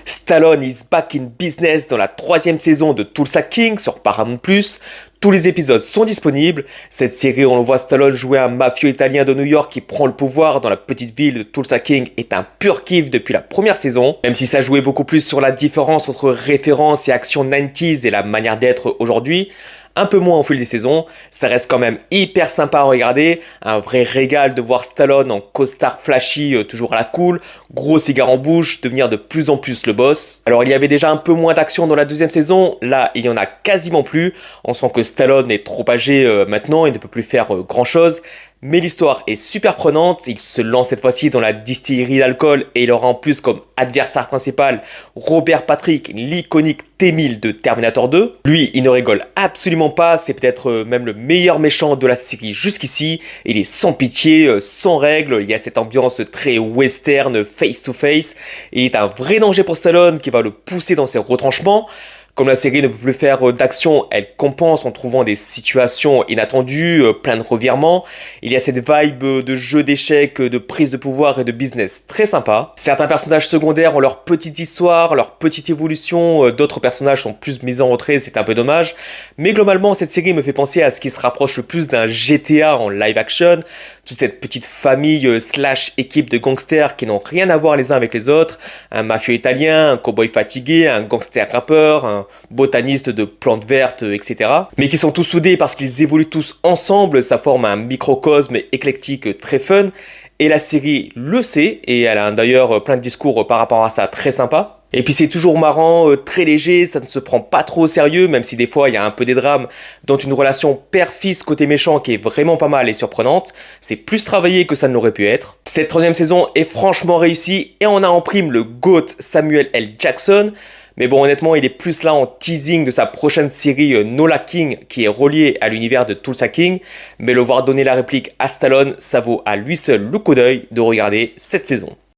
Stallone is back in business dans la troisième saison de Tulsa King sur Paramount+. Tous les épisodes sont disponibles. Cette série, on le voit Stallone jouer un mafieux italien de New York qui prend le pouvoir dans la petite ville de Tulsa King est un pur kiff depuis la première saison. Même si ça jouait beaucoup plus sur la différence entre références et action 90s et la manière d'être aujourd'hui, un peu moins au fil des saisons, ça reste quand même hyper sympa à regarder, un vrai régal de voir Stallone en costard flashy, toujours à la cool, gros cigare en bouche, devenir de plus en plus le boss. Alors il y avait déjà un peu moins d'action dans la deuxième saison, là il y en a quasiment plus, on sent que Stallone est trop âgé maintenant et ne peut plus faire grand chose. Mais l'histoire est super prenante, il se lance cette fois-ci dans la distillerie d'alcool et il aura en plus comme adversaire principal Robert Patrick, l'iconique T-1000 de Terminator 2. Lui, il ne rigole absolument pas, c'est peut-être même le meilleur méchant de la série jusqu'ici. Il est sans pitié, sans règles, il y a cette ambiance très western, face-to-face. Et il est un vrai danger pour Stallone qui va le pousser dans ses retranchements. Comme la série ne peut plus faire d'action, elle compense en trouvant des situations inattendues, plein de revirements. Il y a cette vibe de jeu d'échecs, de prise de pouvoir et de business très sympa. Certains personnages secondaires ont leur petite histoire, leur petite évolution, d'autres personnages sont plus mis en retrait, c'est un peu dommage. Mais globalement, cette série me fait penser à ce qui se rapproche le plus d'un GTA en live action. Toute cette petite famille slash équipe de gangsters qui n'ont rien à voir les uns avec les autres. Un mafieux italien, un cowboy fatigué, un gangster rappeur, un botaniste de plantes vertes, etc. Mais qui sont tous soudés parce qu'ils évoluent tous ensemble, ça forme un microcosme éclectique très fun. Et la série le sait, et elle a d'ailleurs plein de discours par rapport à ça très sympa. Et puis c'est toujours marrant, très léger, ça ne se prend pas trop au sérieux, même si des fois il y a un peu des drames, dont une relation père-fils côté méchant qui est vraiment pas mal et surprenante. C'est plus travaillé que ça ne l'aurait pu être. Cette troisième saison est franchement réussie, et on a en prime le GOAT Samuel L. Jackson. Mais bon, honnêtement, il est plus là en teasing de sa prochaine série Nola King, qui est reliée à l'univers de Tulsa King. Mais le voir donner la réplique à Stallone, ça vaut à lui seul le coup d'œil de regarder cette saison.